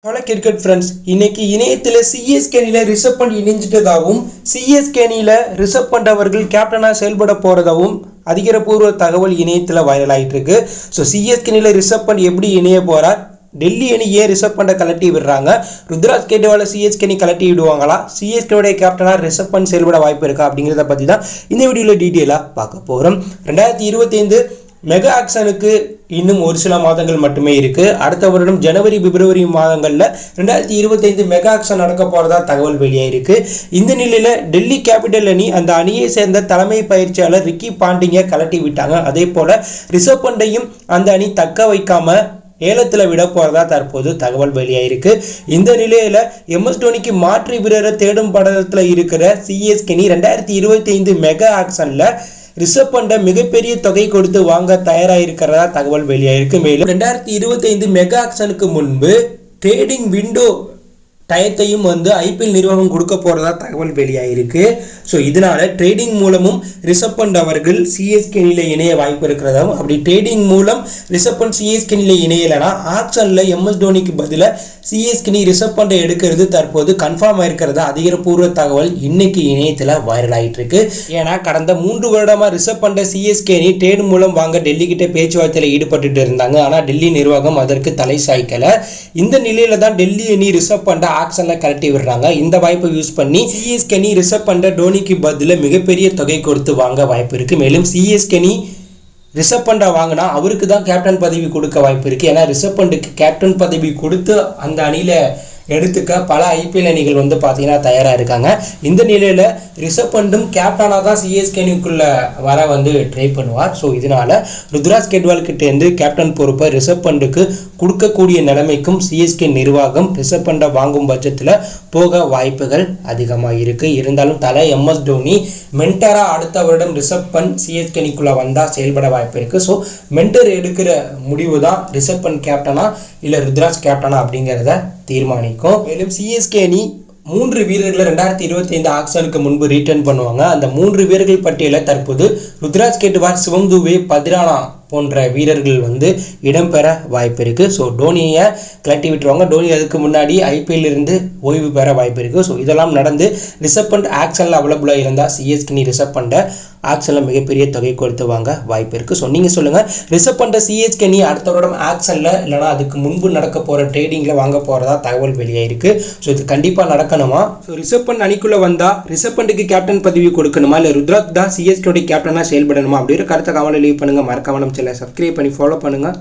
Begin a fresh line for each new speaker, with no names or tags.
Hello cricket friends, இன்னைக்கு இணையத்தில் CSK அணியில் ரிசர்வ் பண்ணி இணைஞ்சிட்டதாகவும் சிஎஸ்கே அணியில் ரிசர்வ் பண்ணவர்கள் கேப்டனாக செயல்பட போகிறதாகவும் அதிகாரப்பூர்வ தகவல் இணையத்தில் வைரல் ஆகிட்டு இருக்கு. ஸோ சிஎஸ்கே அணியில் ரிசர்வ் பண்ணி எப்படி இணைய போகிறார், டெல்லி அணி ஏன் ரிசர்வ் பண்ண கலட்டி விடுறாங்க, ருத்ராஜ் கேட்வால சிஎஸ்கே அணி கலட்டி விடுவாங்களா, சிஎஸ்கேவுடைய கேப்டனாக ரிசர்வ் பண்ணி செயல்பட வாய்ப்பு இருக்கா அப்படிங்கிறத பற்றி தான் இந்த வீடியோவில் டீட்டெயிலாக பார்க்க போகிறோம். 2025 மெகா ஆக்ஷனுக்கு இன்னும் ஒரு சில மாதங்கள் மட்டுமே இருக்குது. அடுத்த வருடம் ஜனவரி பிப்ரவரி மாதங்களில் 2025 மெகா ஆக்ஷன் நடக்க போகிறதா தகவல் வெளியாயிருக்கு. இந்த நிலையில் டெல்லி கேபிட்டல் அணி அந்த அணியை சேர்ந்த தலைமை பயிற்சியாளர் ரிக்கி பாண்டிங்கை கலட்டி விட்டாங்க. அதே போல் ரிஷப் பண்டையும் அந்த அணி தக்க வைக்காமல் ஏலத்தில் விட போகிறதா தற்போது தகவல் வெளியாயிருக்கு. இந்த நிலையில் எம்எஸ் தோனிக்கு மாற்று வீரரை தேடும் படத்தில் இருக்கிற சிஎஸ்கே அணி 2025 மெகா ஆக்ஷனில் ரிஷப் பண்டை மிகப்பெரிய தொகை கொடுத்து வாங்க தயாராக இருக்கிறதா தகவல் வெளியாயிருக்கு. மேலும் 2025 மெகா ஆக்ஷனுக்கு முன்பு ட்ரேடிங் விண்டோ டயத்தையும் ஐபிஎல் நிர்வாகம் கொடுக்க போகிறதா தகவல் வெளியாயிருக்கு. ஸோ இதனால் ட்ரேடிங் மூலமும் ரிஷப் பண்ட் அவர்கள் சிஎஸ்கே அணியில் இணைய வாய்ப்பு இருக்கிறதாவும், அப்படி ட்ரேடிங் மூலம் ரிஷப் பண்ட் சிஎஸ்கே அணியில் இணையலைன்னா ஆக்ஷனில் எம்எஸ் தோனிக்கு பதிலாக சிஎஸ்கே அணி ரிஷப் பண்டை எடுக்கிறது தற்போது கன்ஃபார்ம் ஆயிருக்கிறதா அதிகாரப்பூர்வ தகவல் இன்னைக்கு இணையத்தில் வைரல் ஆகிட்டு இருக்கு. ஏன்னா கடந்த 3 வருடமாக ரிஷப் பண்டை சிஎஸ்கே அணி ட்ரேட் மூலம் வாங்க டெல்லி கிட்ட பேச்சுவார்த்தையில் ஈடுபட்டு இருந்தாங்க. ஆனால் டெல்லி நிர்வாகம் அதற்கு தலை சாய்க்கலை. இந்த நிலையில தான் டெல்லி அணி ரிஷப் பண்டை ஆக்ஷனில் கலட்டி விடுறாங்க. இந்த வாய்ப்பை யூஸ் பண்ணி சிஎஸ்கே அணி ரிஷப் பண்டை டோனிக்கு பதிலாக மிகப்பெரிய தொகை கொடுத்து வாங்க வாய்ப்பு இருக்குது. மேலும் சிஎஸ்கே அணி ரிஷப் பண்டை வாங்கினா அவருக்கு தான் கேப்டன் பதவி கொடுக்க வாய்ப்பு இருக்குது. ஏன்னா ரிஷப் பண்டுக்கு கேப்டன் பதவி கொடுத்து அந்த அணியில் எடுத்துக்க பல ஐபிஎல் அணிகள் பார்த்தீங்கன்னா தயாராக இருக்காங்க. இந்த நிலையில் ரிஷப் பண்டும் கேப்டனாக தான் சிஎஸ்கே அணிக்குள்ளே வர ட்ரை பண்ணுவார். ஸோ இதனால் ருத்ராஜ் கேட்வால்கிட்டேருந்து கேப்டன் பொறுப்பை ரிஷப் பண்டுக்கு கொடுக்கக்கூடிய நிலைமைக்கும் சிஎஸ்கே நிர்வாகம் ரிஷப் பண்டை வாங்கும் பட்சத்தில் போக வாய்ப்புகள் அதிகமாக இருக்குது. இருந்தாலும் தலை எம்எஸ் தோனி மென்டராக அடுத்த வருடம் ரிஷப் பண்ட் சிஎஸ்கே அணிக்குள்ளே வந்தால் செயல்பட வாய்ப்பு இருக்குது. ஸோ மென்டர் எடுக்கிற முடிவு தான் ரிஷப் பண்ட் கேப்டனா இல்லை ருத்ராஜ் கேப்டனா அப்படிங்கிறத தீர்மானிக்கும். மேலும் சிஎஸ்கே அணி 3 வீரர்களை 2025 ஆக்ஷனுக்கு முன்பு ரிட்டர்ன் பண்ணுவாங்க. அந்த 3 வீரர்கள் பட்டியலில் தற்போது ருத்ராஜ் கேட்வால், சிவம் துபே, பத்ரானா போன்ற வீரர்கள் இடம்பெற வாய்ப்பு இருக்குது. ஸோ டோனியை கலட்டி விட்டுருவாங்க. டோனி அதுக்கு முன்னாடி ஐபிஎல் இருந்து ஓய்வு பெற வாய்ப்பு இருக்குது. ஸோ இதெல்லாம் நடந்து ரிஷப் பண்ட் ஆக்ஷனில் அவைலபிளாக இருந்தால் சிஎஸ்கே அணி ரிஷப் பண்டை ஆக்ஷனில் மிகப்பெரிய தொகை கொடுத்து வாங்க வாய்ப்பு இருக்குது. ஸோ நீங்கள் சொல்லுங்கள், ரிஷப் பண்டை சிஎஸ்கே அணி அடுத்த வருடம் ஆக்ஷனில் இல்லைனா அதுக்கு முன்பு நடக்க போகிற ட்ரேடிங்கில் வாங்க போகிறதா தகவல் வெளியாயிருக்கு. ஸோ இது கண்டிப்பாக நடக்கணுமா? ஸோ ரிஷப் பண்ட் அணிக்குள்ளே வந்தால் ரிஷப் பண்டுக்கு கேப்டன் பதவி கொடுக்கணுமா, இல்லை ருத்ராஜ் தான் சிஎஸ்கேடைய கேப்டனாக செயல்படணுமா அப்படிங்கிற கருத்தை கமெண்ட்ல லீவ் பண்ணுங்கள். மறக்காம சப்ஸ்கிரைப் பண்ணி ஃபாலோ பண்ணுங்கள்.